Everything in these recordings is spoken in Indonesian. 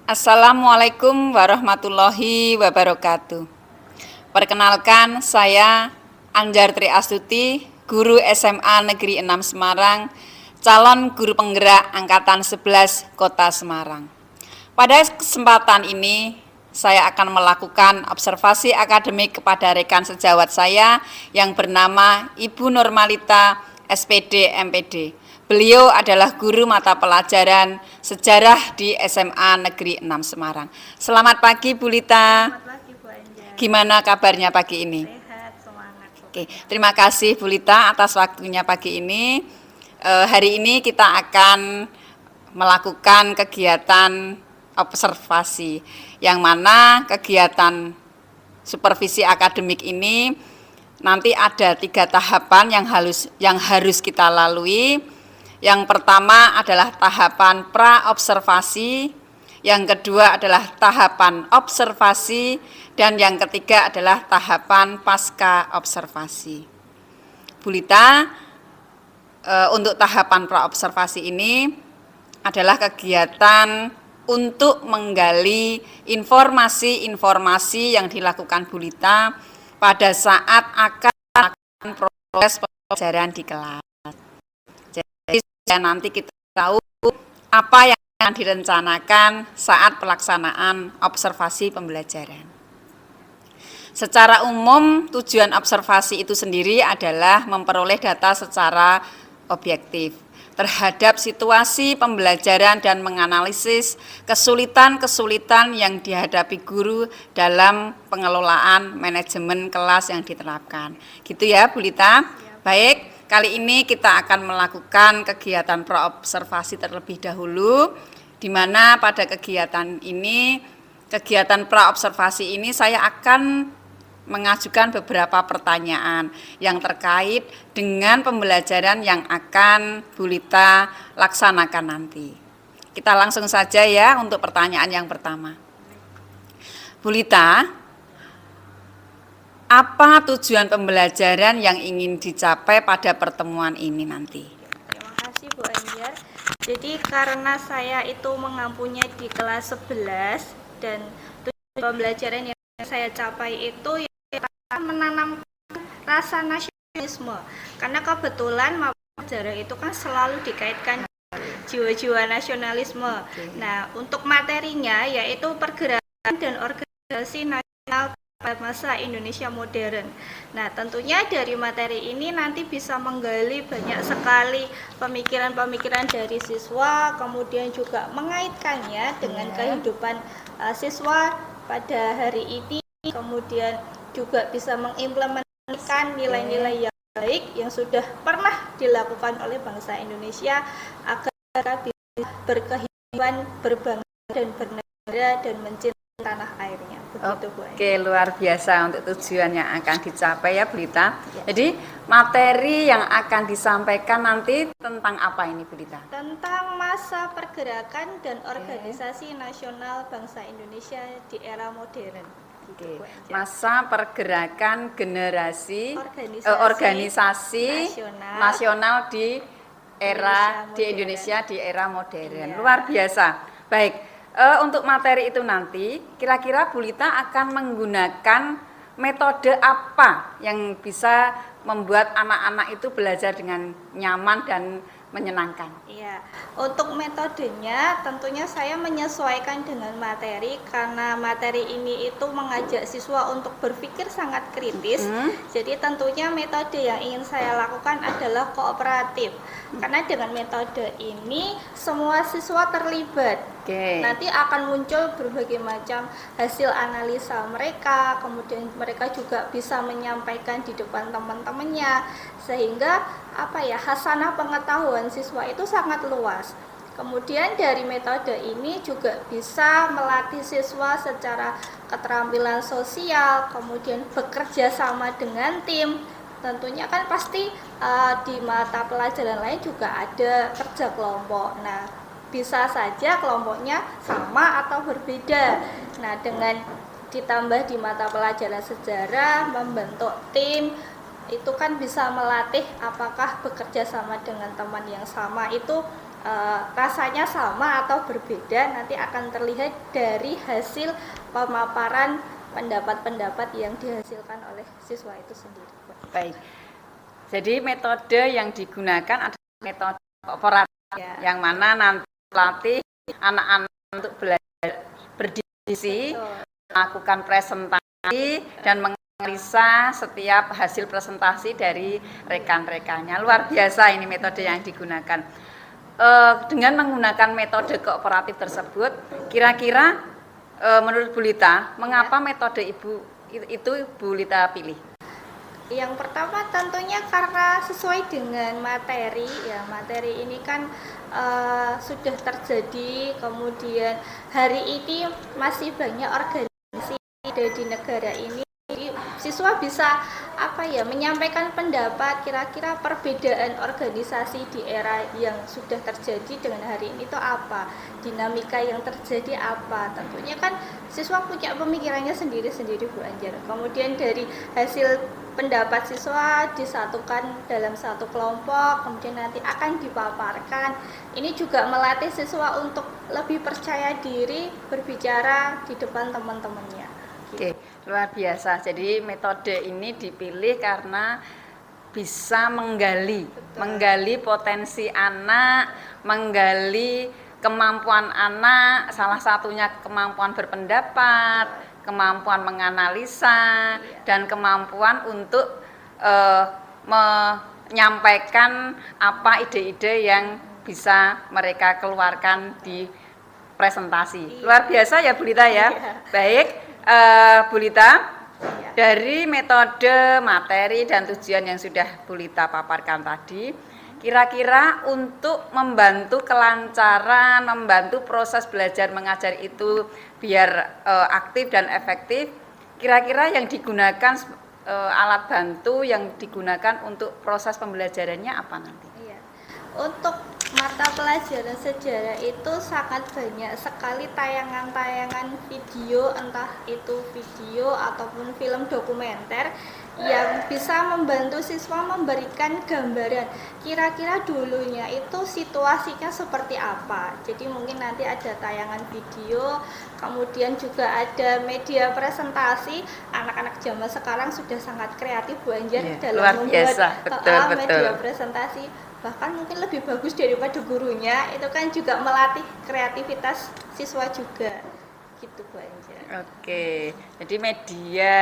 Assalamualaikum warahmatullahi wabarakatuh. Perkenalkan, saya Anjar Tri Astuti, guru SMA Negeri 6 Semarang, calon guru penggerak Angkatan 11 Kota Semarang. Pada kesempatan ini, saya akan melakukan observasi akademik kepada rekan sejawat saya yang bernama Ibu Normalita, SPD, MPD. Beliau adalah guru mata pelajaran sejarah di SMA Negeri 6 Semarang. Selamat pagi, Bu Lita. Selamat pagi, Bu Anjar. Gimana kabarnya pagi ini? Sehat, semangat. Oke, terima kasih Bu Lita atas waktunya pagi ini. Hari ini kita akan melakukan kegiatan observasi, yang mana kegiatan supervisi akademik ini nanti ada 3 tahapan yang harus kita lalui. Yang pertama adalah tahapan pra-observasi, yang kedua adalah tahapan observasi, dan yang ketiga adalah tahapan pasca observasi. Bu Lita, untuk tahapan pra-observasi ini adalah kegiatan untuk menggali informasi-informasi yang dilakukan Bu Lita pada saat akan proses pembelajaran di kelas. Jadi nanti kita tahu apa yang akan direncanakan saat pelaksanaan observasi pembelajaran. Secara umum, tujuan observasi itu sendiri adalah memperoleh data secara objektif terhadap situasi pembelajaran dan menganalisis kesulitan-kesulitan yang dihadapi guru dalam pengelolaan manajemen kelas yang diterapkan. Gitu ya, Bu Lita? Baik. Kali ini kita akan melakukan kegiatan pra-observasi terlebih dahulu, di mana pada kegiatan pra-observasi ini saya akan mengajukan beberapa pertanyaan yang terkait dengan pembelajaran yang akan Bu Lita laksanakan nanti. Kita langsung saja ya untuk pertanyaan yang pertama. Bu Lita, apa tujuan pembelajaran yang ingin dicapai pada pertemuan ini nanti? Terima kasih, Bu Anjar. Jadi karena saya itu mengampunya di kelas 11 dan tujuan pembelajaran yang saya capai itu menanam rasa nasionalisme. Karena kebetulan sejarah itu kan selalu dikaitkan jiwa-jiwa nasionalisme. Nah, untuk materinya yaitu pergerakan dan organisasi nasional pada masa Indonesia modern. Nah, tentunya dari materi ini nanti bisa menggali banyak sekali pemikiran-pemikiran dari siswa, kemudian juga mengaitkannya dengan kehidupan siswa pada hari ini, kemudian juga bisa mengimplementasikan nilai-nilai yang baik yang sudah pernah dilakukan oleh bangsa Indonesia agar bisa berkehidupan, berbangsa dan bernegara dan mencintai tanah airnya. Begitu, Bu. Oke, luar biasa untuk tujuan yang akan dicapai ya, Bu Lita. Jadi materi yang akan disampaikan nanti tentang apa ini, Bu Lita? Tentang masa pergerakan dan organisasi nasional bangsa Indonesia di era modern. Oke. Masa pergerakan generasi organisasi nasional di era di modern. Indonesia di era modern. Iya. Luar biasa. Baik, untuk materi itu nanti kira-kira Bu Lita akan menggunakan metode apa yang bisa membuat anak-anak itu belajar dengan nyaman dan menyenangkan? Iya, untuk metodenya tentunya saya menyesuaikan dengan materi karena materi ini itu mengajak siswa untuk berpikir sangat kritis. Jadi tentunya metode yang ingin saya lakukan adalah kooperatif. Karena dengan metode ini semua siswa terlibat. Oke. Nanti akan muncul berbagai macam hasil analisa mereka, kemudian mereka juga bisa menyampaikan di depan teman-temannya, sehingga hasanah pengetahuan siswa itu sangat luas. Kemudian dari metode ini juga bisa melatih siswa secara keterampilan sosial, kemudian bekerja sama dengan tim. Tentunya kan pasti di mata pelajaran lain juga ada kerja kelompok. Nah, bisa saja kelompoknya sama atau berbeda. Nah, dengan ditambah di mata pelajaran sejarah, membentuk tim, itu kan bisa melatih apakah bekerja sama dengan teman yang sama itu rasanya sama atau berbeda, nanti akan terlihat dari hasil pemaparan pendapat-pendapat yang dihasilkan oleh siswa itu sendiri. Baik. Jadi metode yang digunakan adalah metode kooperatif, Ya. yang mana nanti melatih anak-anak untuk belajar berdiskusi, melakukan presentasi dan menganalisa setiap hasil presentasi dari rekan-rekannya. Luar biasa ini metode yang digunakan. Dengan menggunakan metode kooperatif tersebut, kira-kira menurut Bu Lita, mengapa metode itu Bu Lita pilih? Yang pertama tentunya karena sesuai dengan materi, ya materi ini kan sudah terjadi, kemudian hari ini masih banyak organisasi di negara ini, jadi siswa bisa menyampaikan pendapat kira-kira perbedaan organisasi di era yang sudah terjadi dengan hari ini itu apa, dinamika yang terjadi apa. Tentunya kan siswa punya pemikirannya sendiri-sendiri Bu Anjar. Kemudian dari hasil pendapat siswa disatukan dalam satu kelompok, kemudian nanti akan dipaparkan. Ini juga melatih siswa untuk lebih percaya diri berbicara di depan teman-temannya. Oke, luar biasa. Jadi metode ini dipilih karena bisa menggali potensi anak, menggali kemampuan anak, salah satunya kemampuan berpendapat, kemampuan menganalisa, dan kemampuan untuk menyampaikan apa ide-ide yang bisa mereka keluarkan di presentasi. Luar biasa ya Bu Lita ya. Baik, Bu Lita, dari metode, materi, dan tujuan yang sudah Bu Lita paparkan tadi, kira-kira untuk membantu kelancaran, membantu proses belajar mengajar itu biar aktif dan efektif, kira-kira yang digunakan alat bantu yang digunakan untuk proses pembelajarannya apa nanti? Iya. Untuk mata pelajaran sejarah itu sangat banyak sekali tayangan-tayangan video, entah itu video ataupun film dokumenter yang bisa membantu siswa memberikan gambaran kira-kira dulunya itu situasinya seperti apa. Jadi mungkin nanti ada tayangan video, kemudian juga ada media presentasi. Anak-anak zaman sekarang sudah sangat kreatif Bu Anjar dalam membuat media presentasi, bahkan mungkin lebih bagus daripada gurunya. Itu kan juga melatih kreativitas siswa juga gitu Bu Anjar. Oke, jadi media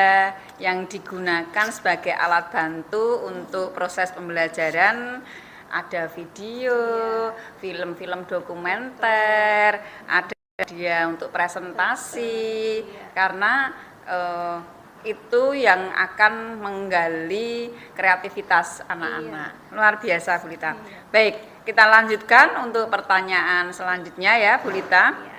yang digunakan sebagai alat bantu untuk proses pembelajaran ada video, film-film dokumenter, ada media untuk presentasi, karena itu yang akan menggali kreativitas anak-anak. Luar biasa Bu Lita. Baik, kita lanjutkan untuk pertanyaan selanjutnya ya Bu Lita.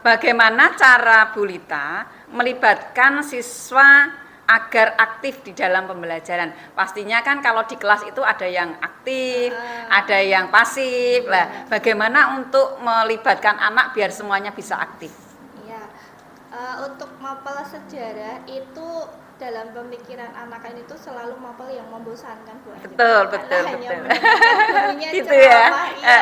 Bagaimana cara Bu Lita melibatkan siswa agar aktif di dalam pembelajaran? Pastinya kan kalau di kelas itu ada yang aktif, ada yang pasif. Lah, bagaimana untuk melibatkan anak biar semuanya bisa aktif? Untuk mapel sejarah itu dalam pemikiran anak itu selalu mapel yang membosankan Bu Anjar. Betul, Karena betul, hanya betul. mendengarkan gurunya Gitu ya. ceramah, iya.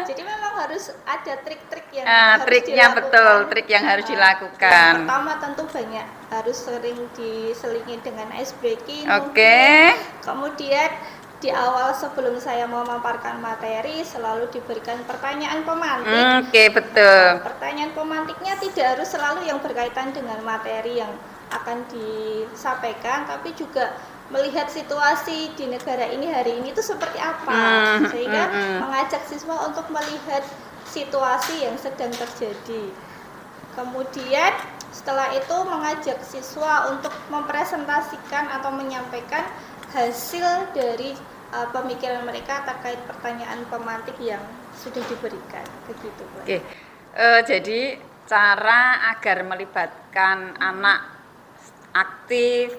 Jadi memang harus ada trik-trik yang harus Triknya dilakukan. betul, trik yang harus dilakukan. Yang pertama tentu banyak harus sering diselingi dengan ice breaking. Oke. Mungkin. Kemudian di awal sebelum saya memaparkan materi selalu diberikan pertanyaan pemantik. Oke, betul. Pertanyaan pemantiknya tidak harus selalu yang berkaitan dengan materi yang akan disampaikan, tapi juga melihat situasi di negara ini hari ini itu seperti apa, sehingga mengajak siswa untuk melihat situasi yang sedang terjadi. Kemudian setelah itu mengajak siswa untuk mempresentasikan atau menyampaikan hasil dari pemikiran mereka terkait pertanyaan pemantik yang sudah diberikan, begitu Bu. Oke. Jadi cara agar melibatkan anak aktif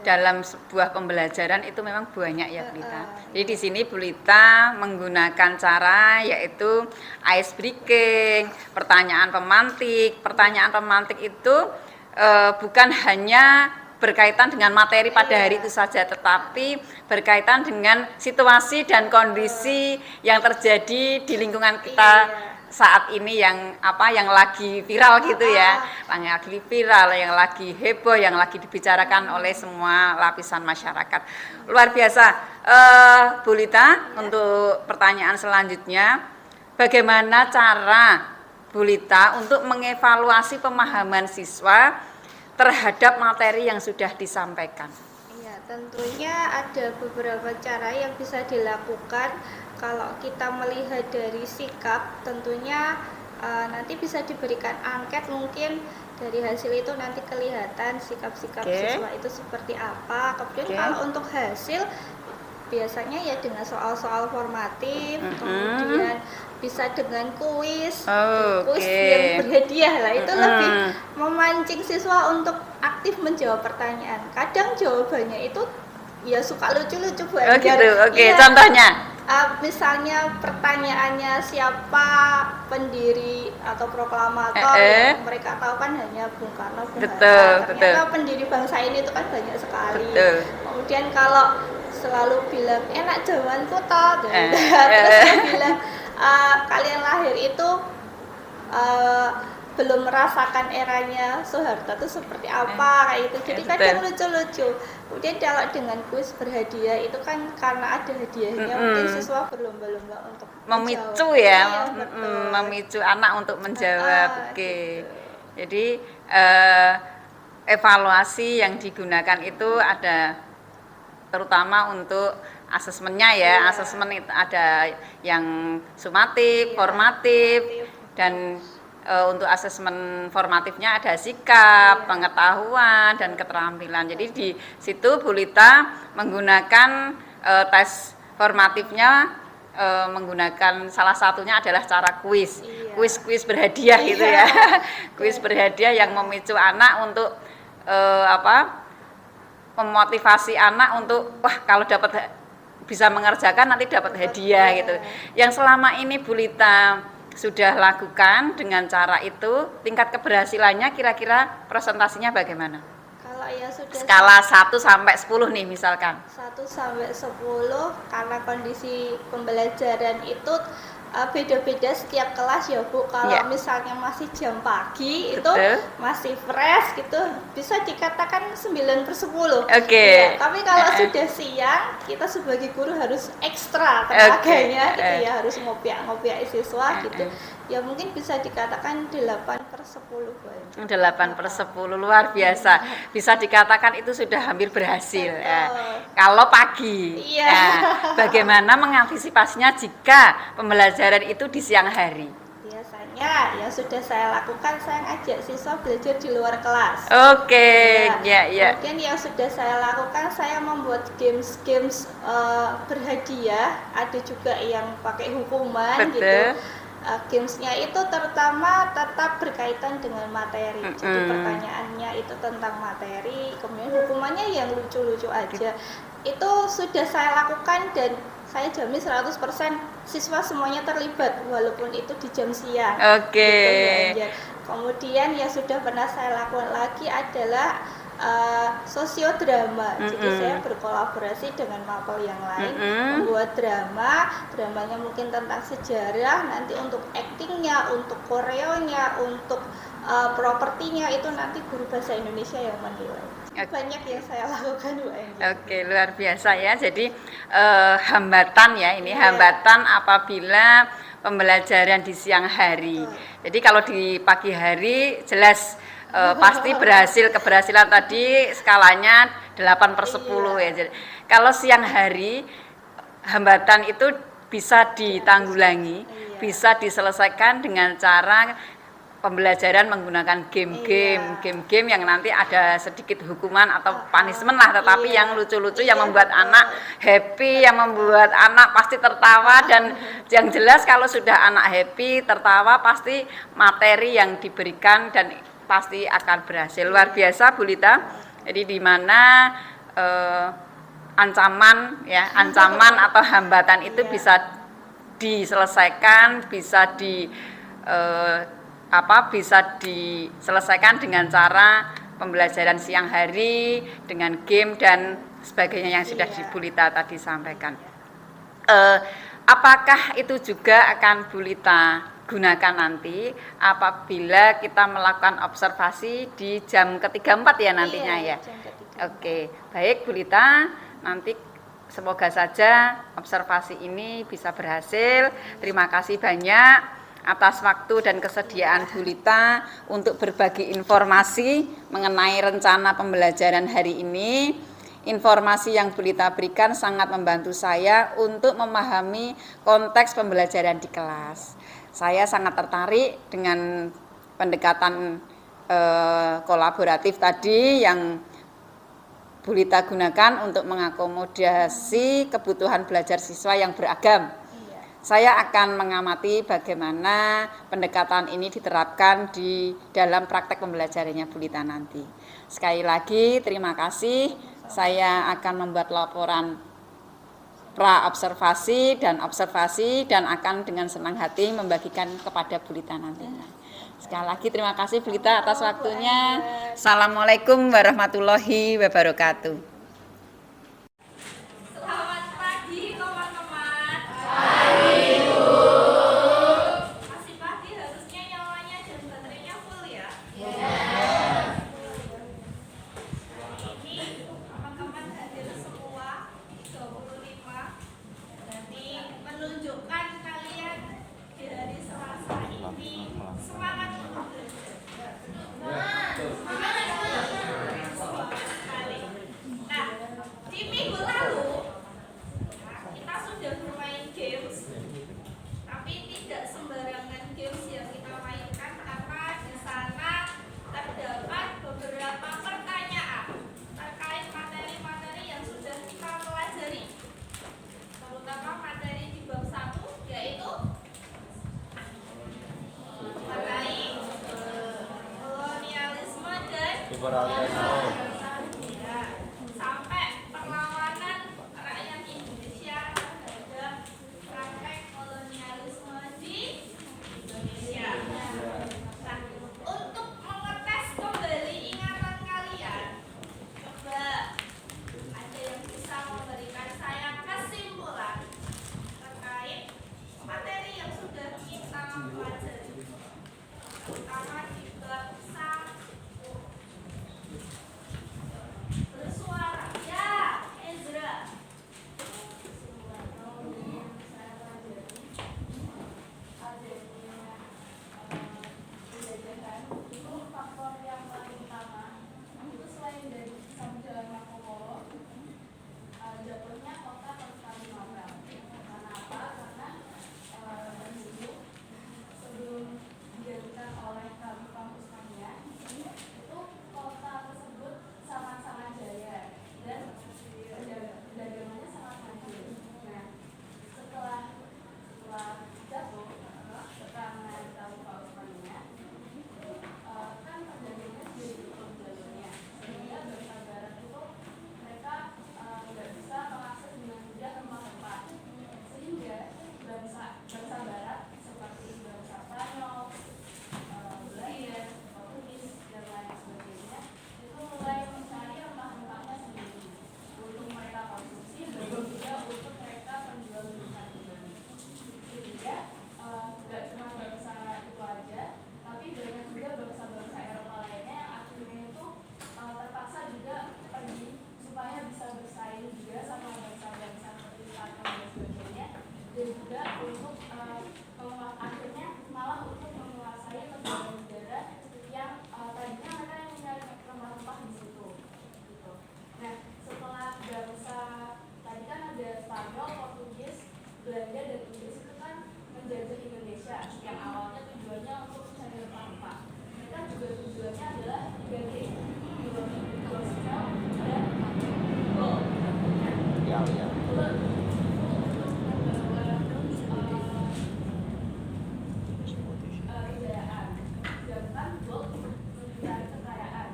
dalam sebuah pembelajaran itu memang banyak ya Bu Lita. Jadi di sini Bu Lita menggunakan cara yaitu ice breaking, pertanyaan pemantik. Pertanyaan pemantik itu bukan hanya berkaitan dengan materi pada hari itu saja, tetapi berkaitan dengan situasi dan kondisi yang terjadi di lingkungan kita saat ini yang lagi viral gitu ya, yang lagi viral, yang lagi heboh, yang lagi dibicarakan oleh semua lapisan masyarakat. Luar biasa. Bu Lita, untuk pertanyaan selanjutnya, bagaimana cara Bu Lita untuk mengevaluasi pemahaman siswa terhadap materi yang sudah disampaikan? Iya, tentunya ada beberapa cara yang bisa dilakukan. Kalau kita melihat dari sikap, tentunya nanti bisa diberikan angket, mungkin dari hasil itu nanti kelihatan sikap-sikap siswa itu seperti apa. Kemudian kalau untuk hasil, biasanya ya dengan soal-soal formatif, kemudian bisa dengan kuis, kuis yang berhadiah lah, itu lebih memancing siswa untuk aktif menjawab pertanyaan. Kadang jawabannya itu ya suka lucu-lucu Bu Anjar. Gitu. Ya, contohnya? Misalnya pertanyaannya siapa pendiri atau proklamator yang mereka tahu kan hanya Bung Karno, Bung Hatta. Ternyata pendiri bangsa ini itu kan banyak sekali. Kemudian kalau selalu bilang enak zamanku toh, terus dia bilang kalian lahir itu belum merasakan eranya Soeharto itu seperti apa kayak itu. Jadi kadang lucu-lucu. Kemudian kalau dengan kuis berhadiah itu kan karena ada hadiahnya, mungkin siswa berlomba-lomba untuk memicu menjawab. Ya, Iya, memicu anak untuk menjawab. Oke. Jadi evaluasi yang digunakan itu ada terutama untuk asesmennya ya. Asesmen itu ada yang sumatif, formatif, dan untuk asesmen formatifnya ada sikap, pengetahuan, dan keterampilan. Jadi di situ Bu Lita menggunakan tes formatifnya, menggunakan salah satunya adalah cara kuis, kuis berhadiah gitu ya, kuis berhadiah yang memicu anak untuk memotivasi anak untuk kalau dapat bisa mengerjakan nanti dapat hadiah gitu. Yang selama ini Bu Lita sudah lakukan dengan cara itu, tingkat keberhasilannya kira-kira presentasinya bagaimana? Kalau ya sudah skala 1 sampai 10 nih misalkan. 1 sampai 10 karena kondisi pembelajaran itu beda-beda setiap kelas ya Bu. Kalau misalnya masih jam pagi itu masih fresh gitu, bisa dikatakan 9/10. Ya, tapi kalau sudah siang, kita sebagai guru harus ekstra tenaganya gitu ya, harus ngopiak siswa gitu. Ya mungkin bisa dikatakan 8/10 Bu. 8/10 luar biasa. Bisa dikatakan itu sudah hampir berhasil ya. Kalau pagi. Bagaimana mengantisipasinya jika pembelajaran itu di siang hari? Biasanya ya sudah saya lakukan, saya ngajak siswa belajar di luar kelas. Kemudian yang sudah saya lakukan, saya membuat games berhadiah, ada juga yang pakai hukuman gitu. Gamesnya itu terutama tetap berkaitan dengan materi. Jadi pertanyaannya itu tentang materi, kemudian hukumannya yang lucu-lucu aja. Itu sudah saya lakukan dan saya jamin 100% siswa semuanya terlibat walaupun itu di jam siang. Gitu. Kemudian yang sudah pernah saya lakukan lagi adalah sosiodrama. Jadi saya berkolaborasi dengan mapel yang lain, membuat dramanya mungkin tentang sejarah, nanti untuk aktingnya, untuk koreonya, untuk propertinya itu nanti guru bahasa Indonesia yang menilai. Banyak yang saya lakukan, Bu Angel. Oke, luar biasa ya. Jadi hambatan ya ini, hambatan apabila pembelajaran di siang hari. Jadi kalau di pagi hari jelas pasti keberhasilan tadi skalanya 8/10 ya. Jadi, kalau siang hari hambatan itu bisa ditanggulangi, bisa diselesaikan dengan cara pembelajaran menggunakan game-game yang nanti ada sedikit hukuman atau punishment lah, tetapi yang lucu-lucu, yang membuat anak happy, yang membuat anak pasti tertawa. Dan yang jelas kalau sudah anak happy, tertawa, pasti materi yang diberikan dan pasti akan berhasil. Luar biasa Bu Lita. Jadi di mana ancaman atau hambatan itu bisa diselesaikan, bisa diselesaikan dengan cara pembelajaran siang hari dengan game dan sebagainya yang sudah Bu Lita tadi sampaikan. Apakah itu juga akan Bu Lita gunakan nanti apabila kita melakukan observasi di jam ketiga 4 ya nantinya ya? Oke, baik Bu Lita, nanti semoga saja observasi ini bisa berhasil. Terima kasih banyak atas waktu dan kesediaan Bu Lita untuk berbagi informasi mengenai rencana pembelajaran hari ini. Informasi yang Bu Lita berikan sangat membantu saya untuk memahami konteks pembelajaran di kelas. Saya sangat tertarik dengan pendekatan kolaboratif tadi yang Bu Lita gunakan untuk mengakomodasi kebutuhan belajar siswa yang beragam. Saya akan mengamati bagaimana pendekatan ini diterapkan di dalam praktek pembelajarannya Bu Lita nanti. Sekali lagi terima kasih. Saya akan membuat laporan pra-observasi dan observasi dan akan dengan senang hati membagikan kepada Bu Lita nantinya. Sekali lagi terima kasih Bu Lita atas waktunya. Assalamualaikum warahmatullahi wabarakatuh. Sampai perlawanan rakyat Indonesia terhadap praktek kolonialisme di Indonesia. Nah, untuk mengetes kembali ingatan kalian, coba ada yang bisa memberikan saya kesimpulan terkait materi yang sudah kita pelajari, terutama di bab 1. untuk akhirnya malah untuk menguasai negara-negara yang tadinya mereka yang mencari rempah-rempah di situ. Gitu. Nah, setelah bangsa tadi kan ada Spanyol, Portugis, Belanda dan Inggris itu kan menjajah Indonesia yang awalnya tujuannya untuk mencari rempah-rempah. Mereka juga tujuannya adalah 3G, gospel dan gold. Ya. Kejayaan, sedangkan gold mencari kekayaan,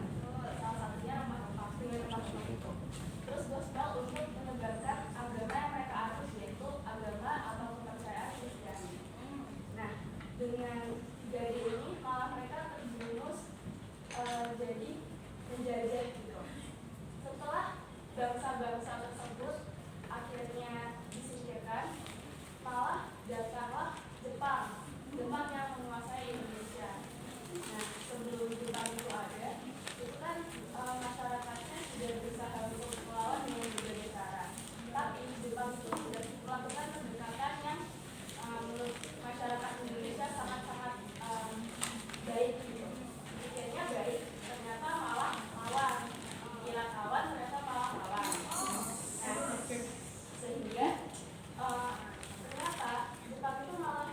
salah satunya rempah-rempah dengan rempah-rempah itu. Terus gospel untuk menegakkan agama yang mereka anut, yaitu agama atau kepercayaan Kristiani. Nah, dengan dari ini malah mereka terjerumus jadi menjajah gitu. Setelah bangsa-bangsa tersebut akhirnya disingkirkan, malah datanglah Jepang yang menguasai Indonesia. Nah, sebelum Jepang itu ada, itu kan masyarakatnya sudah berusaha untuk melawan dengan berbagai cara. Tapi Jepang itu sudah melakukan pendekatan yang menurut masyarakat Indonesia sangat-sangat baik gitu. Pikirnya baik, ternyata malah lawan. Kira kawan, ternyata malah lawan. Nah, sehingga ternyata Jepang itu malah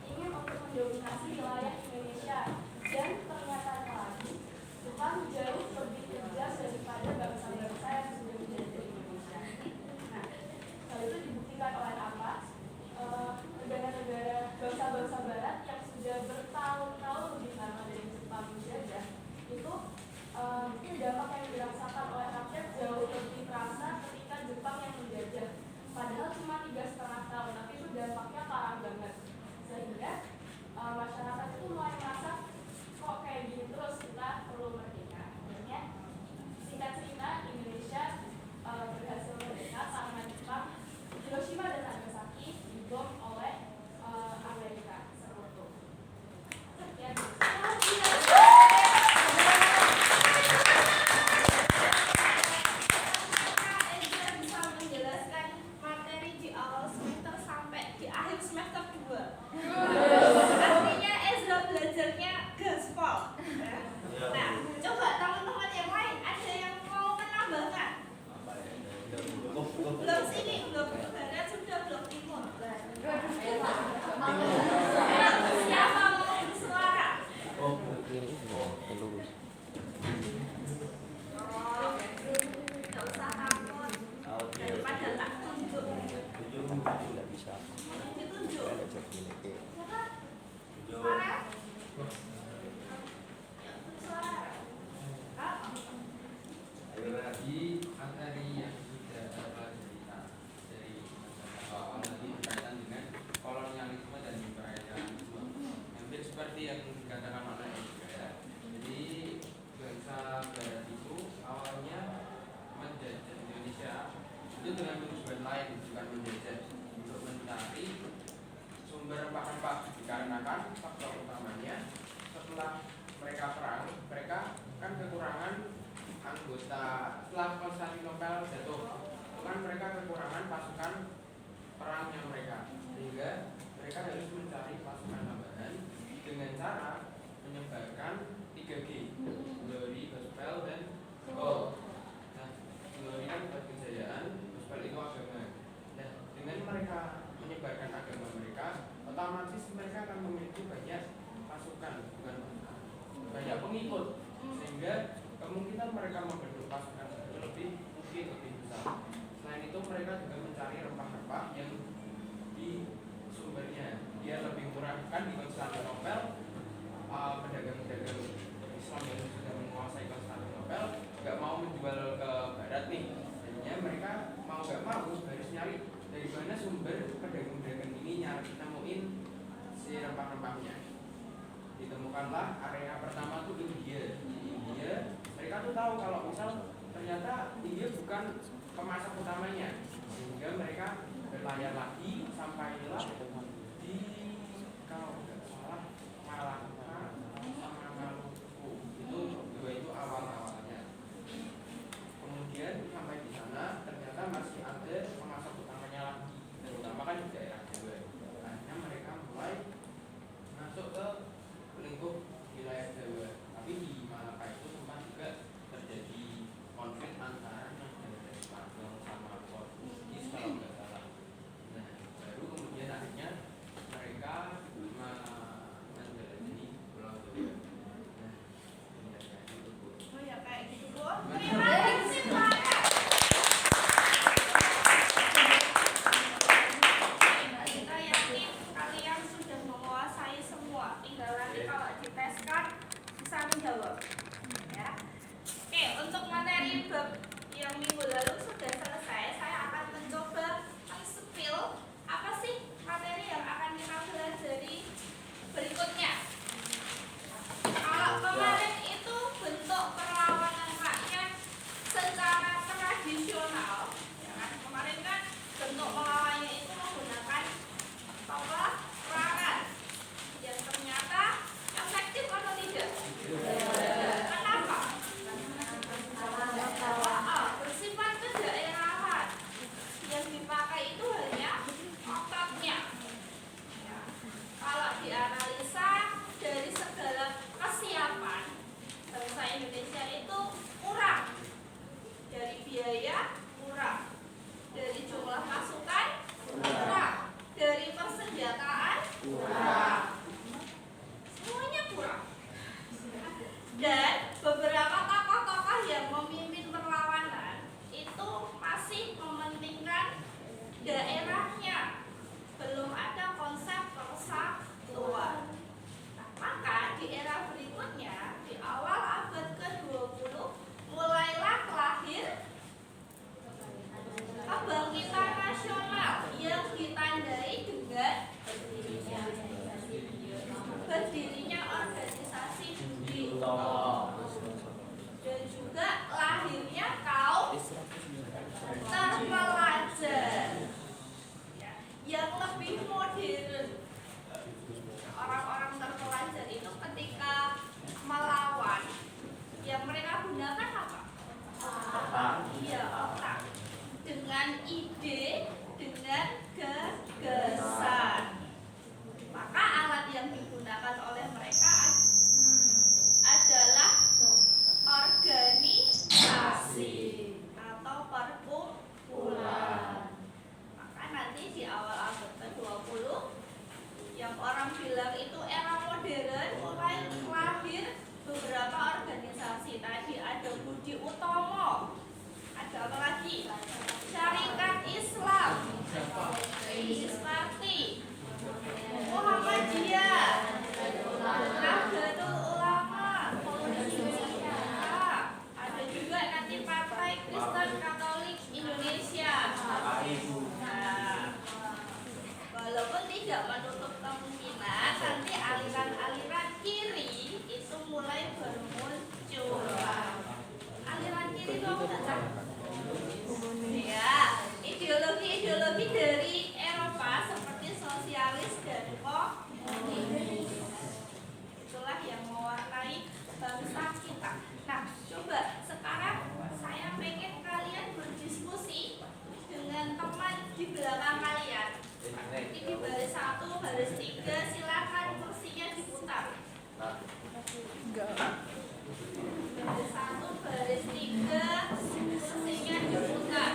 ingin untuk mendominasi wilayah Indonesia, dan ternyata lagi Jepang jauh lebih kejam daripada bangsa-bangsa yang sudah menjajah Indonesia. Nah, hal itu dibuktikan oleh apa? Negara-negara bangsa-bangsa Barat yang sudah bertahun-tahun lebih lama dari Jepang menjajah itu dampak yang dirasakan oleh rakyat jauh lebih terasa ketika Jepang yang menjajah. Padahal cuma 3,5 tahun, tapi itu dampaknya parah banget. Sehingga masyarakat itu mulai merasa kok kayak gini terus, kita perlu merdeka. Akhirnya singkat cerita Indonesia berhasil merdeka karena Jepang, Hiroshima dan Nagasaki dibom oleh Amerika sekutu. Sekian. Bisa menjelaskan materi di awal semester sampai di akhir semester 2. Artinya Ezra belajarnya gaspol. Nah, coba teman-teman yang lain ada yang mau menambahkan? Blok sini, blok barat sudah, blok timur. Siapa mau bersuara? Nggak usah takut. Daripada tak tunjuk. Tidak bisa. Ditunjuk. Ada jadi ini. Suara? Suara. Di materi yang sudah cerita dari awal tadi berkaitan dengan kolonialisme dan imperialisme, hampir seperti yang dikatakan oleh juga ya. Jadi bangsa Barat itu awalnya menjajah Indonesia itu dengan tujuan lain, bukan menjajah, untuk mencari sumber rempah-rempah, dikarenakan faktor utamanya setelah mereka perang, mereka kan kekurangan anggota. Setelah Konstantinopel jatuh, kan mereka kekurangan pasukan perangnya mereka, sehingga mereka harus mencari pasukan tambahan dengan cara menyebarkan 3G, glory, gospel, dan gold. Nah, glory kan kejayaan, gospel itu agama. Nah, dengan mereka menyebarkan agama mereka, otomatis mereka akan memiliki banyak pasukan, bukan banyak pengikut, sehingga kemungkinan mereka membentuk pasukan lebih besar. Selain itu mereka juga mencari rempah-rempah yang di sumbernya dia lebih murah. Kan di Konstantinopel pedagang-pedagang Islam yang sudah menguasai Konstantinopel nggak mau menjual ke Barat nih, jadinya mereka mau nggak mau harus nyari dari mana sumber pedagang-pedagang ini, nyari nemuin si rempah-rempahnya. Ditemukanlah area pertama tuh India. Mereka tuh tahu kalau misal ternyata India bukan pemasok utamanya, sehingga mereka berlayar lagi sampailah di, kalau tidak salah, Malaka sama Maluku. Itu dua itu awal-awalnya. Kemudian sampai di sana ternyata masih ada pemasok utamanya lagi, terutama kan di daerah Jawa. Nah, Semuanya kurang. Dan beberapa tokoh-tokoh yang memimpin perlawanan itu masih mementingkan daerahnya, belum ada konsep persatuan. Nah, maka di era berikutnya, di awal abad ke-20, mulailah lahir kebangkitan nasional yang ditandai dengan berdirinya organisasi Budi Utomo dan juga lahirnya kaum terpelajar yang lebih modern. Orang-orang terpelajar itu ketika melawan, yang mereka gunakan apa? Iya, otak. Dengan ide, dengan gagasan. Maka alat yang digunakan oleh mereka adalah organisasi atau perkumpulan. Maka nanti di awal abad ke-20 yang orang bilang itu era modern, mulai lahir beberapa organisasi. Tadi ada Budi Utomo, ada apa lagi? Syarikat Islam, Isparti, Muhammadiyah, Nahdlatul Ulama, ada juga nanti Partai Kristen Katolik Indonesia. Nah, walaupun tidak menutup kemungkinan nanti aliran-aliran kiri itu mulai bermunculan. Aliran kiri itu apa enggak? Ya, ideologi-ideologi dari Eropa seperti sosialis dan komunis. Itulah yang mewarnai bangsa kita. Nah, coba sekarang saya pengen kalian berdiskusi dengan teman di belakang kalian. Ini di baris 1, baris 3, silakan kursinya diputar. Baris 1, baris 3, kursinya diputar.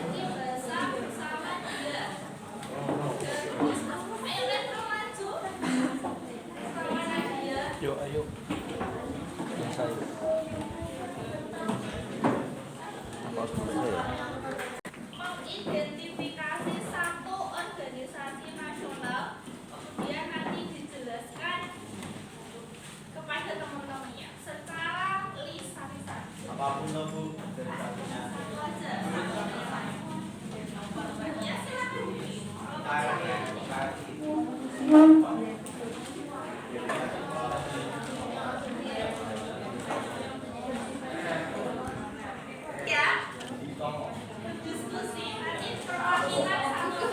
Jadi bahasa bersama dia. Ayo Retro maju. Sama Nadia. Yuk, ayo. Saya. Apa harus saya? Mengidentifikasi satu organisasi nasional, kemudian nanti dijelaskan kepada teman-temannya secara lisan-lisan. Apapun lah Bu, dari satunya. Satu aja. Ya silakan. Ya. Diskusi nanti perwakilan satu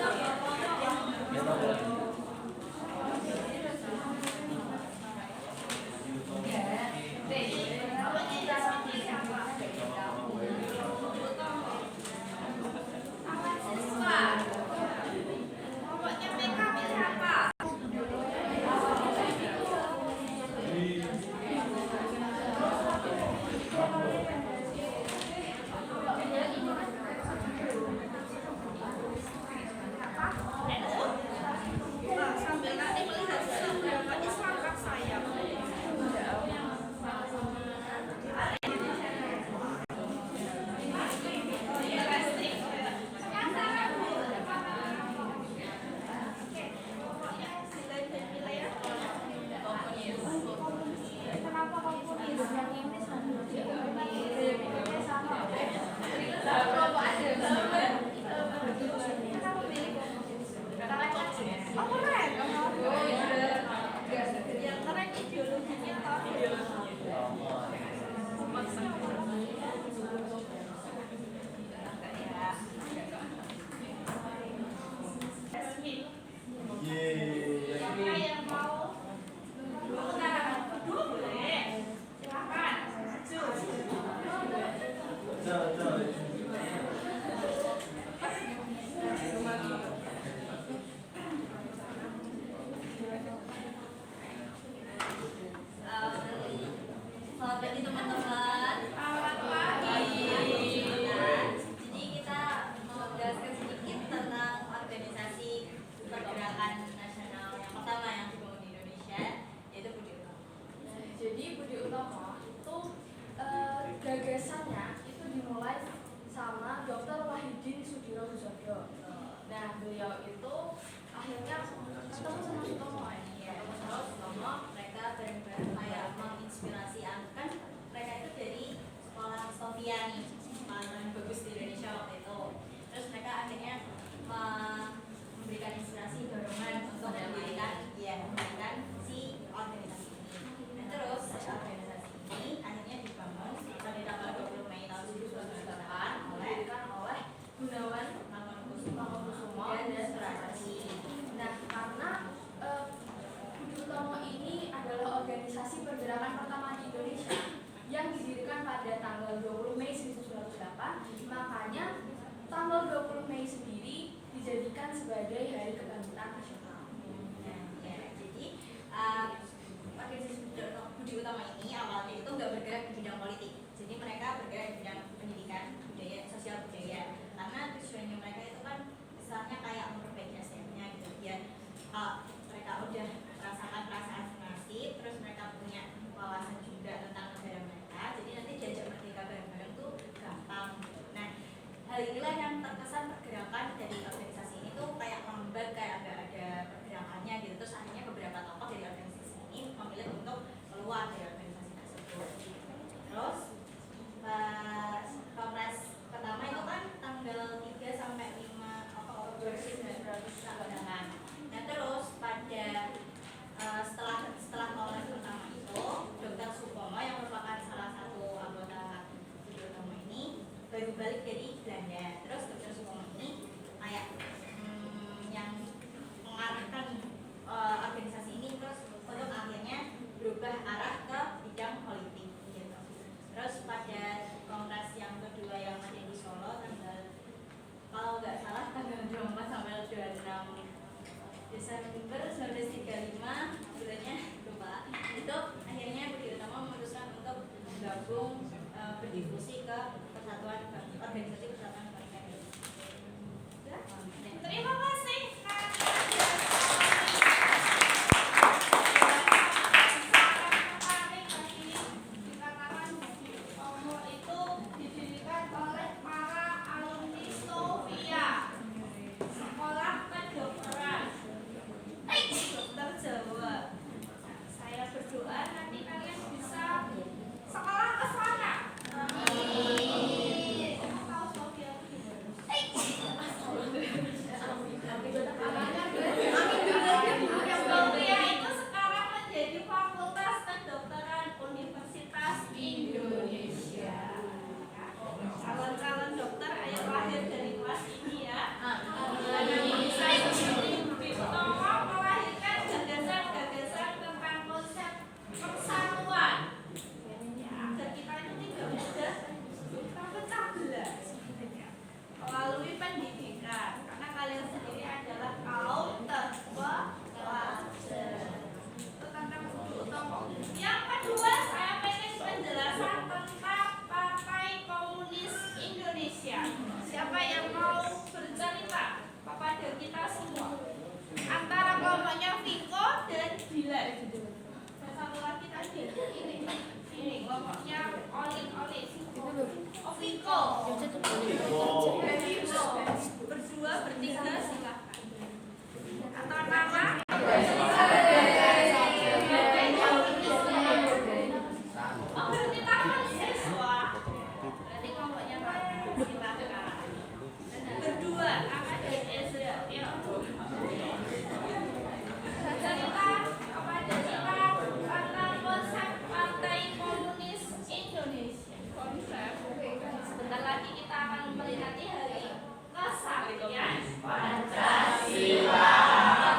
makanya tanggal 20 Mei sendiri dijadikan sebagai Hari Kebangkitan Nasional. Jadi organisasi Budi Utama ini awalnya itu nggak bergerak di bidang politik, jadi mereka bergerak di bidang pendidikan, budaya, sosial budaya. Karena tujuannya mereka itu kan misalnya kayak memperbaiki SDM-nya gitu, biar mereka udah merasakan perasaan nasib, terus mereka punya wawasan juga tentang negara mereka. Jadi nanti diajak merdeka bareng-bareng tuh gampang. Gitu. Nah, hal inilah yang terkesan pergerakan dari organisasi ini tuh kayak lambat, kayak nggak ada pergerakannya gitu. Terus akhirnya beberapa tokoh dari organisasi ini memilih untuk keluar dari organisasi tersebut. Terus pas kongres pertama itu kan tanggal 3 sampai 5 Oktober 1998. Nah terus pada setelah kongres pertama itu, Dr. Supomo yang merupakan salah satu anggota Budi Utama ini baru balik dari Belanda. Terus Dr. Supomo ini kayak yang mengarahkan organisasi ini terus untuk akhirnya berubah arah ke bidang politik gitu. Terus pada kongres yang kedua yang ada di Solo tanggal, kalau nggak salah tanggal 24 sampai 26 Desember 1935 bulannya lupa, itu akhirnya Budi Utama memutuskan untuk bergabung berdiskusi ke Persatuan Organisasi Persatuan Bangsa Indonesia. Terima kasih. Berdua, bertiga, silakan. Atau nama? Berarti tangan siswa. Berarti kelompoknya silakan. Berdua, akan dan Ezra. Ya. Cerita kepada kita tentang konsep Partai Komunis Indonesia. Konsep. Sebentar lagi kita akan memperingati hari kesaktian Pancasila.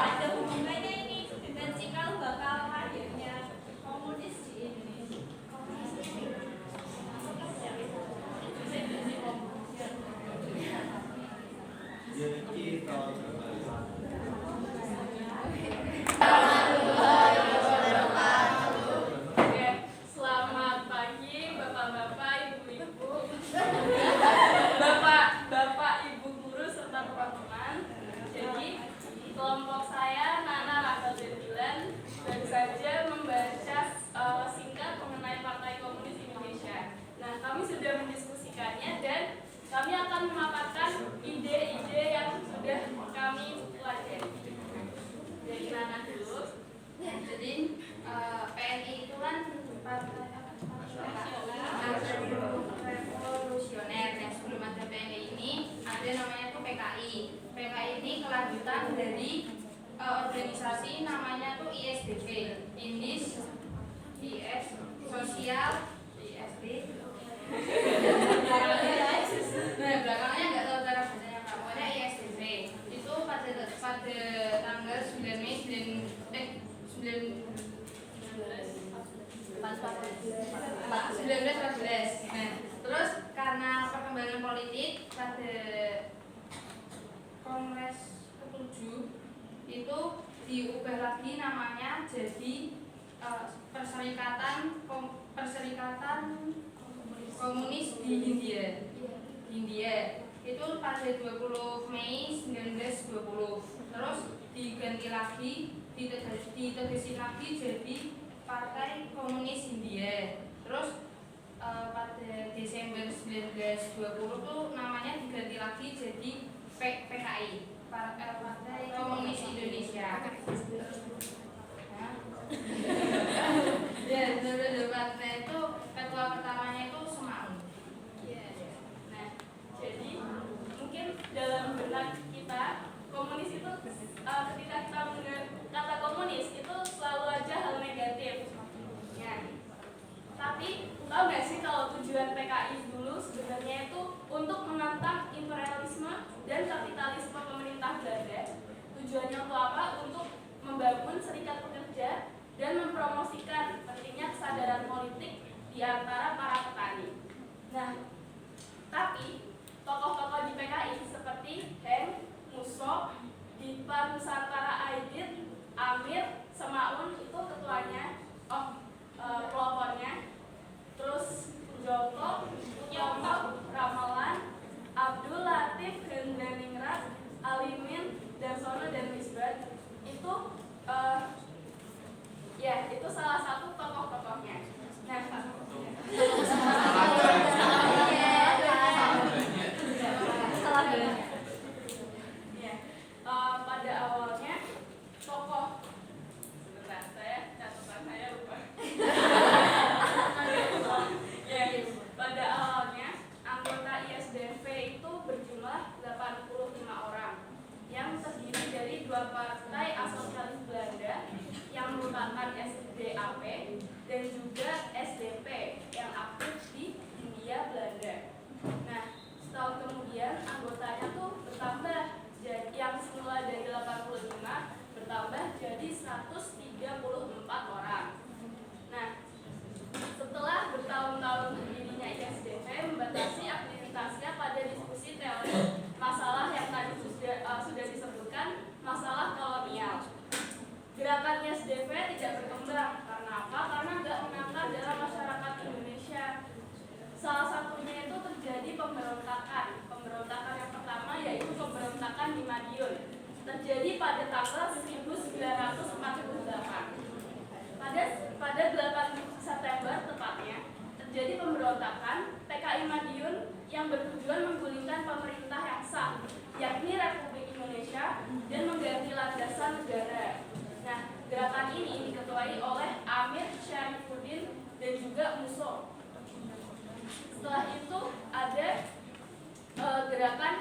Ada hubungannya ini dengan cikal bakal lahirnya komunis di Indonesia. Selamat pagi Bapak-bapak, Ibu-ibu, Bapak-bapak, Ibu guru serta teman-teman. Jadi kelompok saya Nana Rahel Dilan baru saja membaca singkat mengenai Partai Komunis Indonesia. Nah, kami sudah mendiskusikannya dan kami akan memaparkan ide-ide yang sudah kami pelajari. Dari Nana dulu. Jadi PNI itu kan partai revolusioner. Yang sebelum ada PNI ini ada namanya tuh PKI. PKI ini kelanjutan dari organisasi namanya tuh ISDP, Indis IS Sosial ISD. Nah, belakangnya nggak tahu cara bacanya apa. Pokoknya ISDP itu pada tanggal 9 Mei 1914. Nah, terus karena perkembangan politik pada Kongres ke-7 itu diubah lagi namanya jadi Perserikatan Komunis di Hindia. Itu pada 20 Mei 1920. Terus diganti lagi, ditegesin lagi jadi Partai Komunis Hindia. Terus pada Desember 1920 tuh namanya diganti lagi jadi PKI, Partai Komunis Indonesia. Ya, debatnya itu ketua pertamanya itu Semaun. Nah, jadi mungkin dalam benak kita komunis itu ketika kita mendengar kata komunis itu selalu aja hal negatif. Ya. Tapi tahu nggak sih kalau tujuan PKI dulu sebenarnya itu untuk menantang imperialisme dan kapitalisme pemerintah Belanda. Tujuannya untuk apa? Untuk membangun serikat pekerja dan mempromosikan pentingnya kesadaran politik di antara para petani. Nah, tapi tokoh-tokoh di PKI seperti Heng, Musso, Dipa Nusantara Aidit, Amir, Semaun itu ketuanya, pelopornya. Terus Joko, Yono, Ramalan, Abdul Latif, Hendraningrat, Alimin, Darsono dan Misbah itu ya itu salah satu tokoh-tokohnya. Nah, pada awalnya tokoh sebentar catatan saya lupa. Pada awalnya anggota ISDV itu berjumlah 85 orang yang terdiri dari 2 partai asosialis Belanda yang merupakan SDAP dan juga SDP yang aktif di Hindia Belanda. Nah, setahun kemudian anggotanya tuh bertambah, yang semula dari 85 bertambah jadi 134 orang. Nah, setelah bertahun-tahun berdirinya ISDV membatasi aktivitasnya pada diskusi teori masalah yang tadi sudah disebutkan, masalah kolonial. Gerakan ISDV tidak berkembang karena apa? Karena nggak mengakar dalam masyarakat Indonesia. Salah satunya itu terjadi pemberontakan. Pemberontakan yang pertama yaitu pemberontakan di Madiun. Terjadi pada tanggal 1948. Pada 8 September tepatnya terjadi pemberontakan PKI Madiun yang bertujuan menggulingkan pemerintah yang sah, yakni Republik Indonesia, dan mengganti landasan negara. Nah, gerakan ini diketuai oleh Amir Syarifuddin dan juga Musso. Setelah itu ada gerakan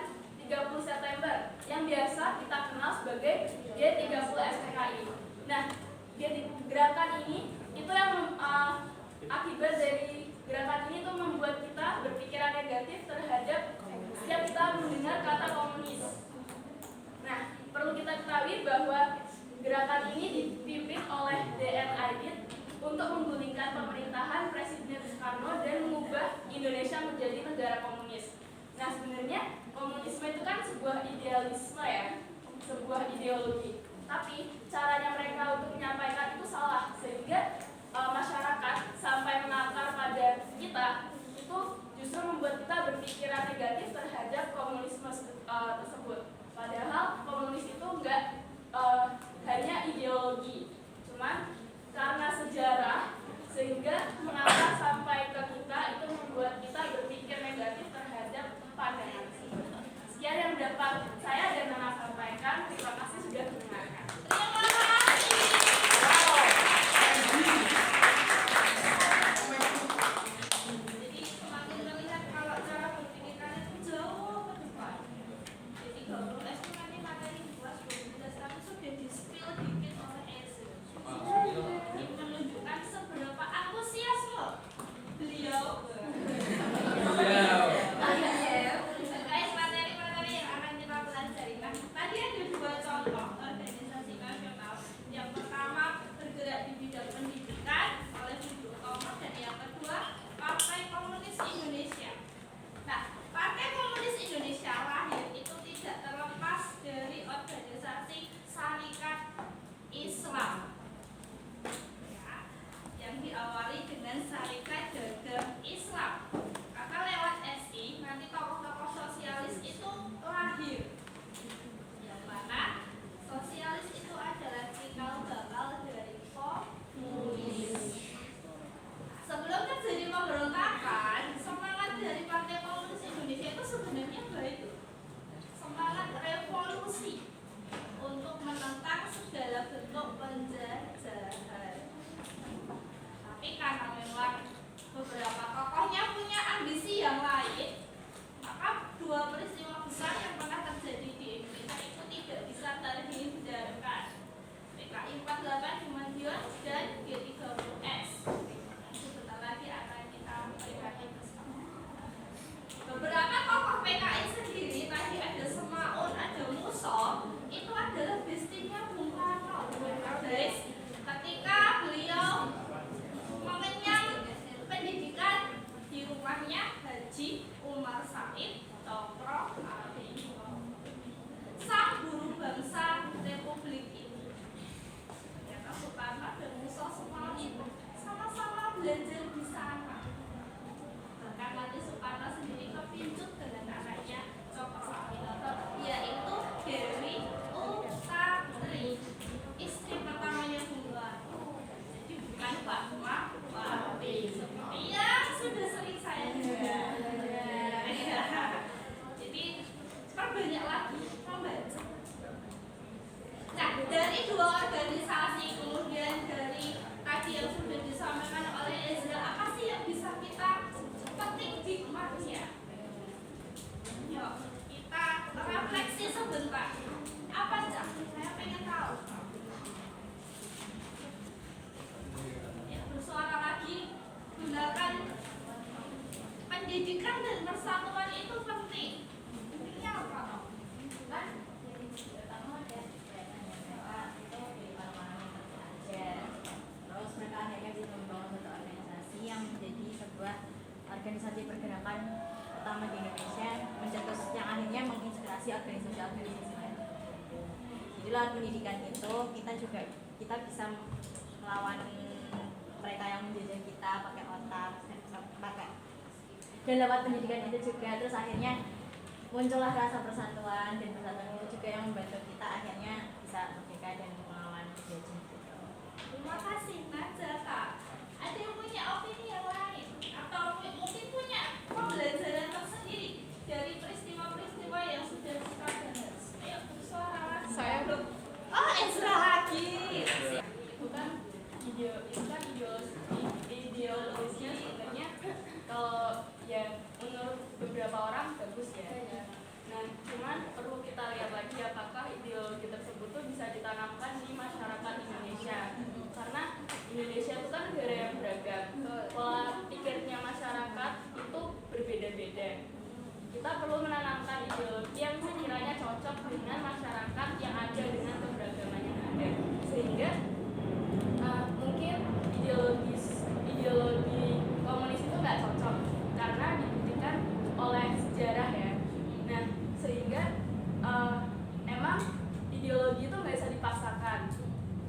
30 September yang biasa kita kenal sebagai G30 SPKI. Nah, gerakan ini itu yang akibat dari gerakan ini tuh membuat kita berpikiran negatif terhadap setiap kita mendengar kata komunis. Nah, perlu kita ketahui bahwa gerakan ini dipimpin oleh DN Aidit untuk menggulingkan pemerintahan Presiden Soekarno dan mengubah Indonesia menjadi negara komunis. Nah, sebenarnya komunisme itu kan sebuah idealisme ya, sebuah ideologi. Tapi caranya mereka untuk menyampaikan itu salah, sehingga masyarakat sampai mengakar pada kita itu justru membuat kita berpikiran negatif terhadap komunisme tersebut. Padahal komunis itu enggak hanya ideologi, cuman karena sejarah sehingga mengakar sampai ke kita itu membuat kita berpikir negatif terhadap pandangan tersebut. Sekian yang dapat saya dan Nana sampaikan. Terima kasih sudah mendengarkan. Jadi semakin terlihat kalau cara berpikir kalian itu jauh ke depan. Jadi kalau S itu nanti materi 12, 12 dua organisasi, kemudian dari tadi yang sudah disampaikan oleh Ezra, apa sih yang bisa kita petik hikmahnya? Yuk, kita refleksi sebentar. Apa Cak? Saya pengen tahu. Ya, bersuara lagi. Gunakan pendidikan dan persatuan itu penting. Pentingnya apa? Kan? Terus mereka akhirnya bisa membangun satu organisasi yang menjadi sebuah organisasi pergerakan utama di Indonesia, mencetus yang akhirnya menginspirasi organisasi-organisasi lain. Jadi lewat pendidikan itu kita bisa melawan mereka yang menjajah kita pakai otak, dan lewat pendidikan itu juga terus akhirnya muncullah rasa persatuan, dan persatuan itu juga yang membantu kita akhirnya bisa merdeka dan melawan penjajah gitu. Terima kasih Najata. Ada yang punya opini yang lain atau mungkin punya pembelajaran tersendiri dari peristiwa-peristiwa yang sudah kita bahas? Ayo bersuara lagi. Saya belum. Oh, Ezra lagi. Bukan ideologisnya sebenarnya kalau ya menurut beberapa orang bagus ya. Nah, cuman perlu kita lihat lagi apakah ideologi tersebut tuh bisa ditanamkan di masyarakat Indonesia. Karena Indonesia itu kan negara yang beragam. Pola pikirnya masyarakat itu berbeda-beda. Kita perlu menanamkan ideologi yang sekiranya cocok dengan masyarakat yang ada dengan keberagaman yang ada. Sehingga mungkin ideologi komunis itu nggak cocok karena dibuktikan oleh sejarah ya. Nah, sehingga emang ideologi itu nggak bisa dipaksakan,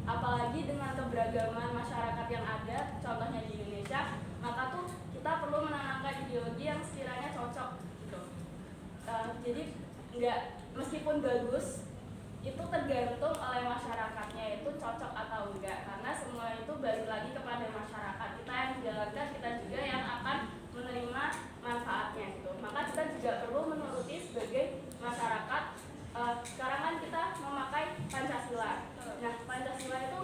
apalagi dengan keberagaman masyarakat yang ada, contohnya di Indonesia, maka tuh kita perlu menanamkan ideologi yang sekiranya cocok gitu. Jadi nggak, meskipun bagus, itu tergantung oleh masyarakatnya itu cocok atau enggak, karena semua itu balik lagi kepada masyarakat kita yang menjalankan, kita juga yang akan menerima manfaatnya gitu. Maka kita juga perlu menuruti sebagai masyarakat. Sekarang kan kita memakai Pancasila. Nah, Pancasila itu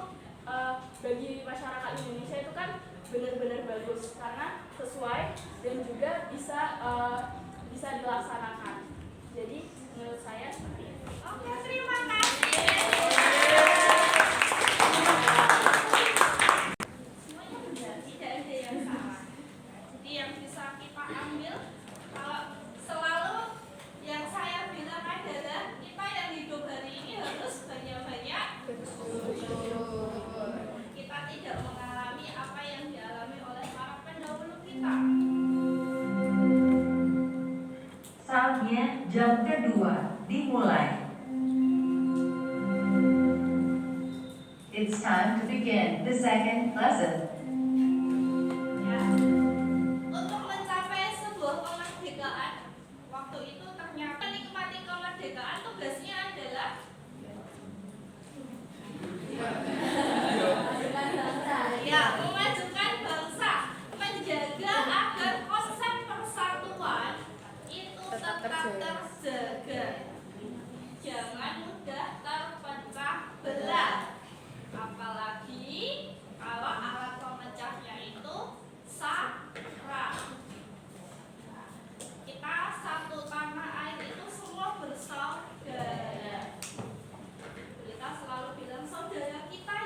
bagi masyarakat Indonesia itu kan benar-benar bagus karena sesuai dan juga bisa dilaksanakan. Jadi menurut saya seperti itu. Oke, terima kasih. Semuanya benar, tidak ada yang salah. Jadi yang bisa kita ambil, kalau selalu yang saya bilang adalah kita yang hidup hari ini harus banyak-banyak bersyukur. Kita tidak mengalami apa yang dialami oleh para pendahulu kita. Saatnya jam kedua dimulai. It's time to begin the second lesson. Ya. Untuk mencapai sebuah kemerdekaan, waktu itu ternyata menikmati kemerdekaan tugasnya adalah ya, memajukan bangsa, menjaga agar konsep persatuan itu tetap terjaga, jangan mudah terpecah belah, apalagi kalau alat pemecahnya itu sakral. Kita satu tanah air itu semua bersaudara. Kita selalu bilang saudara kita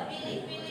pilih-pilih